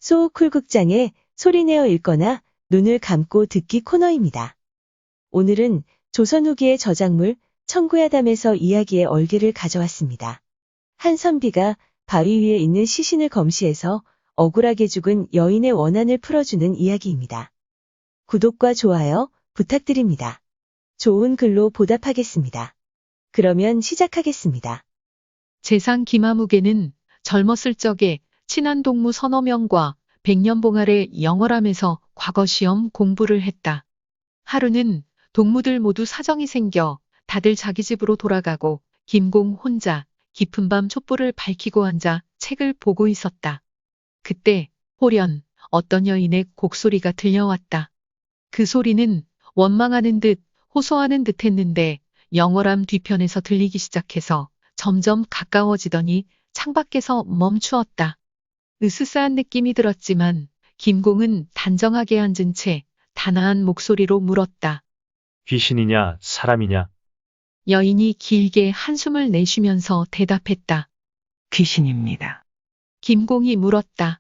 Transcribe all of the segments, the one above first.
소호쿨 극장의 소리내어 읽거나 눈을 감고 듣기 코너입니다. 오늘은 조선 후기의 저작물 청구야담에서 이야기의 얼개를 가져왔습니다. 한선비가 바위 위에 있는 시신을 검시해서 억울하게 죽은 여인의 원한을 풀어주는 이야기입니다. 구독과 좋아요 부탁드립니다. 좋은 글로 보답하겠습니다. 그러면 시작하겠습니다. 재상 김아무개는 젊었을 적에 친한 동무 서너 명과 백년봉 아래 영월함에서 과거 시험 공부를 했다. 하루는 동무들 모두 사정이 생겨 다들 자기 집으로 돌아가고 김공 혼자 깊은 밤 촛불을 밝히고 앉아 책을 보고 있었다. 그때 호련 어떤 여인의 곡소리가 들려왔다. 그 소리는 원망하는 듯 호소하는 듯 했는데 영월함 뒤편에서 들리기 시작해서 점점 가까워지더니 창밖에서 멈추었다. 으스스한 느낌이 들었지만 김공은 단정하게 앉은 채 단아한 목소리로 물었다. 귀신이냐, 사람이냐? 여인이 길게 한숨을 내쉬면서 대답했다. 귀신입니다. 김공이 물었다.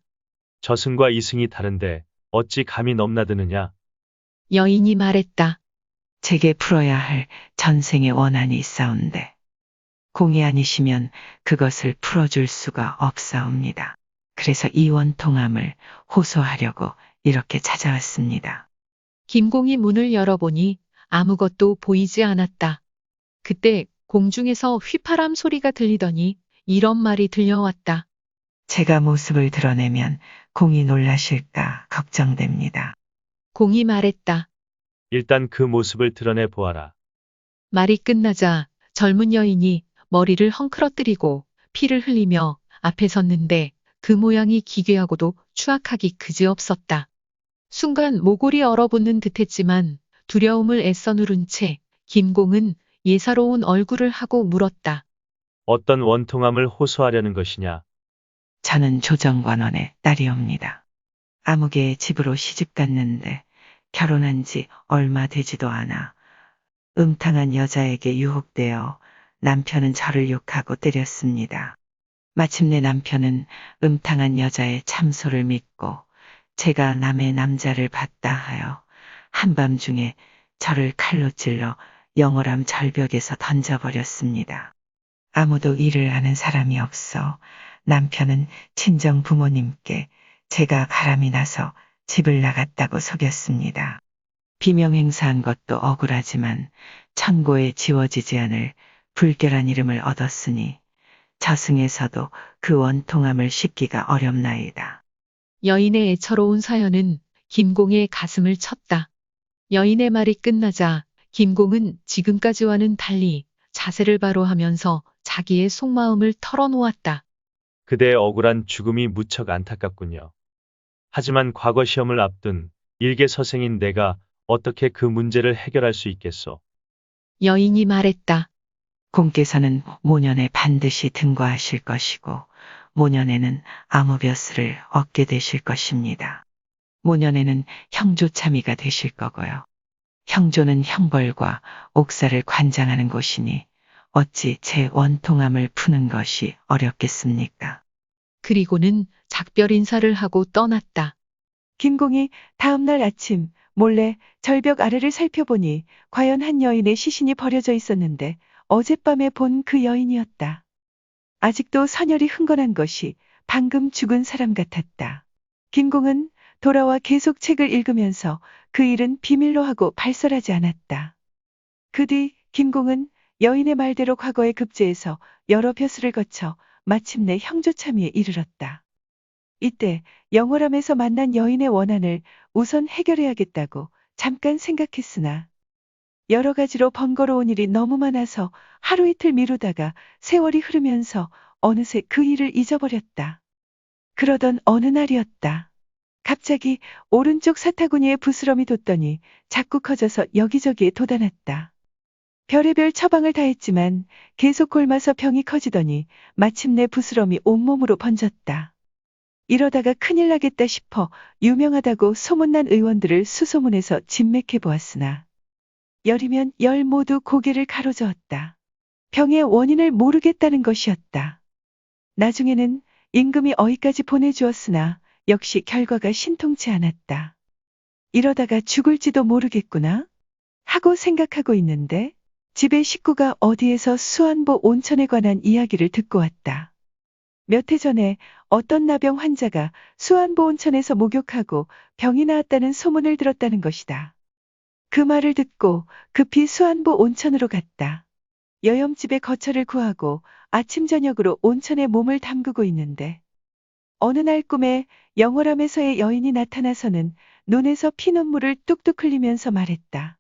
저승과 이승이 다른데 어찌 감히 넘나드느냐? 여인이 말했다. 제게 풀어야 할 전생의 원한이 있사온데 공이 아니시면 그것을 풀어줄 수가 없사옵니다. 그래서 이 원통함을 호소하려고 이렇게 찾아왔습니다. 김공이 문을 열어보니 아무것도 보이지 않았다. 그때 공중에서 휘파람 소리가 들리더니 이런 말이 들려왔다. 제가 모습을 드러내면 공이 놀라실까 걱정됩니다. 공이 말했다. 일단 그 모습을 드러내 보아라. 말이 끝나자 젊은 여인이 머리를 헝클어뜨리고 피를 흘리며 앞에 섰는데 그 모양이 기괴하고도 추악하기 그지없었다. 순간 모골이 얼어붙는 듯했지만 두려움을 애써 누른 채 김공은 예사로운 얼굴을 하고 물었다. 어떤 원통함을 호소하려는 것이냐? 저는 조정관원의 딸이옵니다. 아무개의 집으로 시집 갔는데 결혼한 지 얼마 되지도 않아 음탕한 여자에게 유혹되어 남편은 저를 욕하고 때렸습니다. 마침내 남편은 음탕한 여자의 참소를 믿고 제가 남의 남자를 봤다 하여 한밤중에 저를 칼로 찔러 영월함 절벽에서 던져버렸습니다. 아무도 이를 아는 사람이 없어 남편은 친정 부모님께 제가 바람이 나서 집을 나갔다고 속였습니다. 비명 행사한 것도 억울하지만 천고에 지워지지 않을 불결한 이름을 얻었으니 저승에서도 그 원통함을 씻기가 어렵나이다. 여인의 애처로운 사연은 김공의 가슴을 쳤다. 여인의 말이 끝나자 김공은 지금까지와는 달리 자세를 바로 하면서 자기의 속마음을 털어놓았다. 그대의 억울한 죽음이 무척 안타깝군요. 하지만 과거 시험을 앞둔 일개 서생인 내가 어떻게 그 문제를 해결할 수 있겠소? 여인이 말했다. 공께서는 모년에 반드시 등과하실 것이고 모년에는 아무벼슬을 얻게 되실 것입니다. 모년에는 형조참의가 되실 거고요. 형조는 형벌과 옥사를 관장하는 곳이니 어찌 제 원통함을 푸는 것이 어렵겠습니까? 그리고는 작별 인사를 하고 떠났다. 김공이 다음날 아침 몰래 절벽 아래를 살펴보니 과연 한 여인의 시신이 버려져 있었는데 어젯밤에 본 그 여인이었다. 아직도 선혈이 흥건한 것이 방금 죽은 사람 같았다. 김공은 돌아와 계속 책을 읽으면서 그 일은 비밀로 하고 발설하지 않았다. 그 뒤 김공은 여인의 말대로 과거에 급제해서 여러 벼슬을 거쳐 마침내 형조참의에 이르렀다. 이때 영월함에서 만난 여인의 원한을 우선 해결해야겠다고 잠깐 생각했으나 여러 가지로 번거로운 일이 너무 많아서 하루 이틀 미루다가 세월이 흐르면서 어느새 그 일을 잊어버렸다. 그러던 어느 날이었다. 갑자기 오른쪽 사타구니에 부스럼이 돋더니 자꾸 커져서 여기저기에 돋아났다. 별의별 처방을 다했지만 계속 곪아서 병이 커지더니 마침내 부스럼이 온몸으로 번졌다. 이러다가 큰일 나겠다 싶어 유명하다고 소문난 의원들을 수소문해서 진맥해 보았으나 열이면 열 모두 고개를 가로저었다. 병의 원인을 모르겠다는 것이었다. 나중에는 임금이 어이까지 보내주었으나 역시 결과가 신통치 않았다. 이러다가 죽을지도 모르겠구나 하고 생각하고 있는데 집에 식구가 어디에서 수안보 온천에 관한 이야기를 듣고 왔다. 몇 해 전에 어떤 나병 환자가 수안보 온천에서 목욕하고 병이 나았다는 소문을 들었다는 것이다. 그 말을 듣고 급히 수안보 온천으로 갔다. 여염집에 거처를 구하고 아침 저녁으로 온천에 몸을 담그고 있는데 어느 날 꿈에 영월암에서의 여인이 나타나서는 눈에서 피눈물을 뚝뚝 흘리면서 말했다.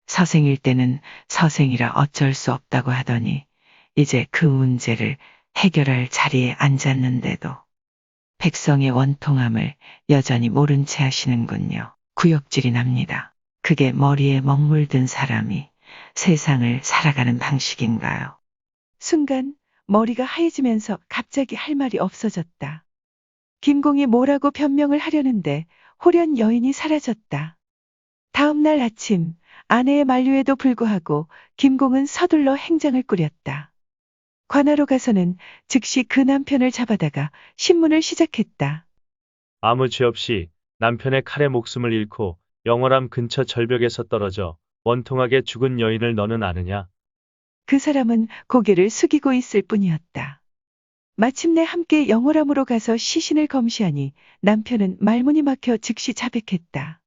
서생일 때는 서생이라 어쩔 수 없다고 하더니 이제 그 문제를 해결할 자리에 앉았는데도 백성의 원통함을 여전히 모른 채 하시는군요. 구역질이 납니다. 그게 머리에 먹물든 사람이 세상을 살아가는 방식인가요? 순간 머리가 하얘지면서 갑자기 할 말이 없어졌다. 김공이 뭐라고 변명을 하려는데 홀연 여인이 사라졌다. 다음 날 아침 아내의 만류에도 불구하고 김공은 서둘러 행장을 꾸렸다. 관하로 가서는 즉시 그 남편을 잡아다가 신문을 시작했다. 아무 죄 없이 남편의 칼에 목숨을 잃고 영월암 근처 절벽에서 떨어져 원통하게 죽은 여인을 너는 아느냐? 그 사람은 고개를 숙이고 있을 뿐이었다. 마침내 함께 영월암으로 가서 시신을 검시하니 남편은 말문이 막혀 즉시 자백했다.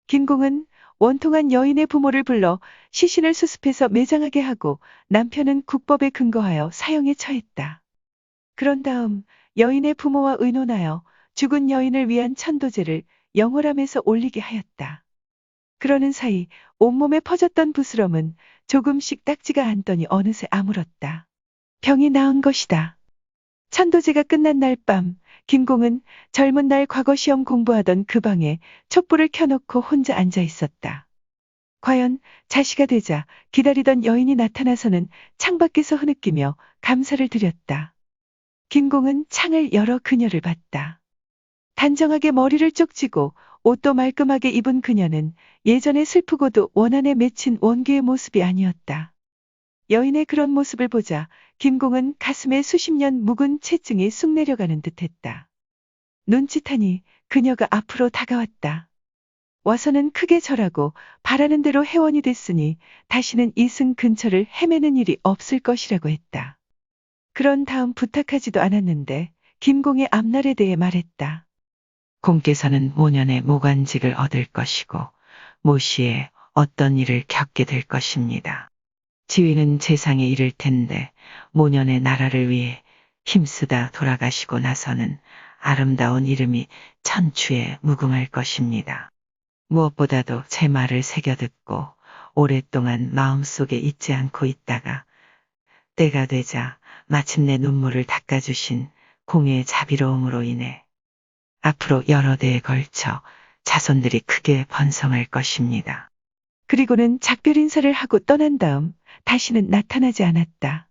김공은 원통한 여인의 부모를 불러 시신을 수습해서 매장하게 하고 남편은 국법에 근거하여 사형에 처했다. 그런 다음 여인의 부모와 의논하여 죽은 여인을 위한 천도제를 영월암에서 올리게 하였다. 그러는 사이 온몸에 퍼졌던 부스럼은 조금씩 딱지가 않더니 어느새 아물었다. 병이 나은 것이다. 천도제가 끝난 날 밤, 김공은 젊은 날 과거 시험 공부하던 그 방에 촛불을 켜놓고 혼자 앉아 있었다. 과연 자시가 되자 기다리던 여인이 나타나서는 창밖에서 흐느끼며 감사를 드렸다. 김공은 창을 열어 그녀를 봤다. 단정하게 머리를 쪽지고 옷도 말끔하게 입은 그녀는 예전에 슬프고도 원한에 맺힌 원귀의 모습이 아니었다. 여인의 그런 모습을 보자 김공은 가슴에 수십 년 묵은 채증이 쑥 내려가는 듯했다. 눈짓하니 그녀가 앞으로 다가왔다. 와서는 크게 절하고 바라는 대로 회원이 됐으니 다시는 이승 근처를 헤매는 일이 없을 것이라고 했다. 그런 다음 부탁하지도 않았는데 김공의 앞날에 대해 말했다. 공께서는 모년에 모관직을 얻을 것이고 모시에 어떤 일을 겪게 될 것입니다. 지위는 재상에 이를 텐데 모년의 나라를 위해 힘쓰다 돌아가시고 나서는 아름다운 이름이 천추에 무궁할 것입니다. 무엇보다도 제 말을 새겨듣고 오랫동안 마음속에 잊지 않고 있다가 때가 되자 마침내 눈물을 닦아주신 공의 자비로움으로 인해 앞으로 여러 대에 걸쳐 자손들이 크게 번성할 것입니다. 그리고는 작별 인사를 하고 떠난 다음 다시는 나타나지 않았다.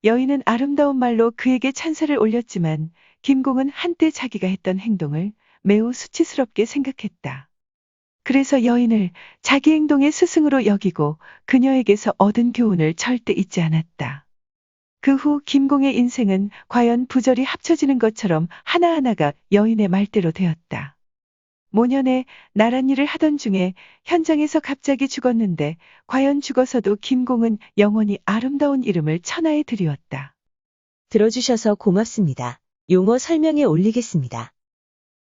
여인은 아름다운 말로 그에게 찬사를 올렸지만 김공은 한때 자기가 했던 행동을 매우 수치스럽게 생각했다. 그래서 여인을 자기 행동의 스승으로 여기고 그녀에게서 얻은 교훈을 절대 잊지 않았다. 그 후 김공의 인생은 과연 부절이 합쳐지는 것처럼 하나하나가 여인의 말대로 되었다. 모년에 나란 일을 하던 중에 현장에서 갑자기 죽었는데 과연 죽어서도 김공은 영원히 아름다운 이름을 천하에 드리웠다. 들어주셔서 고맙습니다. 용어 설명에 올리겠습니다.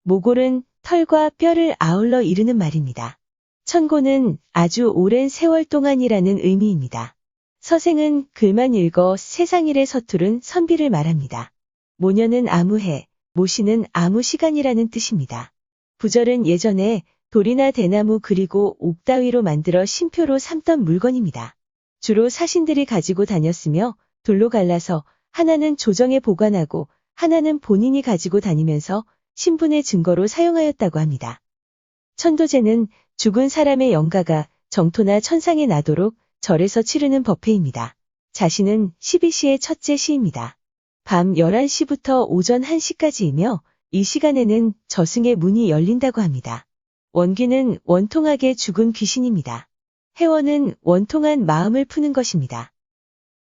모골은 털과 뼈를 아울러 이르는 말입니다. 천고는 아주 오랜 세월 동안이라는 의미입니다. 서생은 글만 읽어 세상 일에 서투른 선비를 말합니다. 모년은 아무해, 모시는 아무 시간이라는 뜻입니다. 부절은 예전에 돌이나 대나무 그리고 옥 따위로 만들어 신표로 삼던 물건입니다. 주로 사신들이 가지고 다녔으며 돌로 갈라서 하나는 조정에 보관하고 하나는 본인이 가지고 다니면서 신분의 증거로 사용하였다고 합니다. 천도제는 죽은 사람의 영가가 정토나 천상에 나도록 절에서 치르는 법회입니다. 자신은 12시의 첫째 시입니다. 밤 11시부터 오전 1시까지이며 이 시간에는 저승의 문이 열린다고 합니다. 원귀는 원통하게 죽은 귀신입니다. 해원은 원통한 마음을 푸는 것입니다.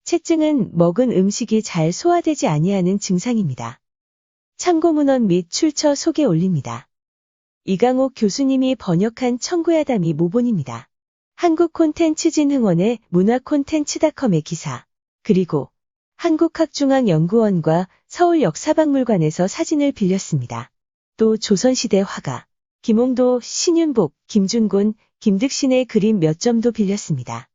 채증은 먹은 음식이 잘 소화되지 아니하는 증상입니다. 참고문헌 및 출처 소개 올립니다. 이강옥 교수님이 번역한 청구야담이 모본입니다. 한국콘텐츠진흥원의 문화콘텐츠닷컴의 기사, 그리고 한국학중앙연구원과 서울역사박물관에서 사진을 빌렸습니다. 또 조선시대 화가, 김홍도, 신윤복, 김준곤, 김득신의 그림 몇 점도 빌렸습니다.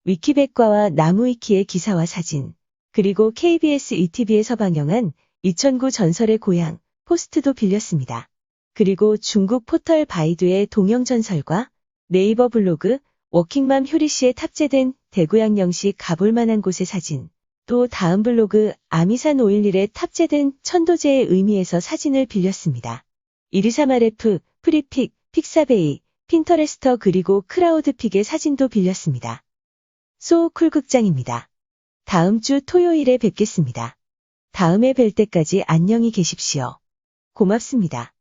위키백과와 나무위키의 기사와 사진, 그리고 KBS ETV에서 방영한 2009 전설의 고향, 포스트도 빌렸습니다. 그리고 중국 포털 바이두의 동영전설과 네이버 블로그, 워킹맘 효리씨에 탑재된 대구양령시 가볼만한 곳의 사진, 또 다음 블로그 아미산 511에 탑재된 천도제의 의미에서 사진을 빌렸습니다. 123RF, 프리픽, 픽사베이, 핀터레스터 그리고 크라우드픽의 사진도 빌렸습니다. 소쿨 극장입니다. 다음 주 토요일에 뵙겠습니다. 다음에 뵐 때까지 안녕히 계십시오. 고맙습니다.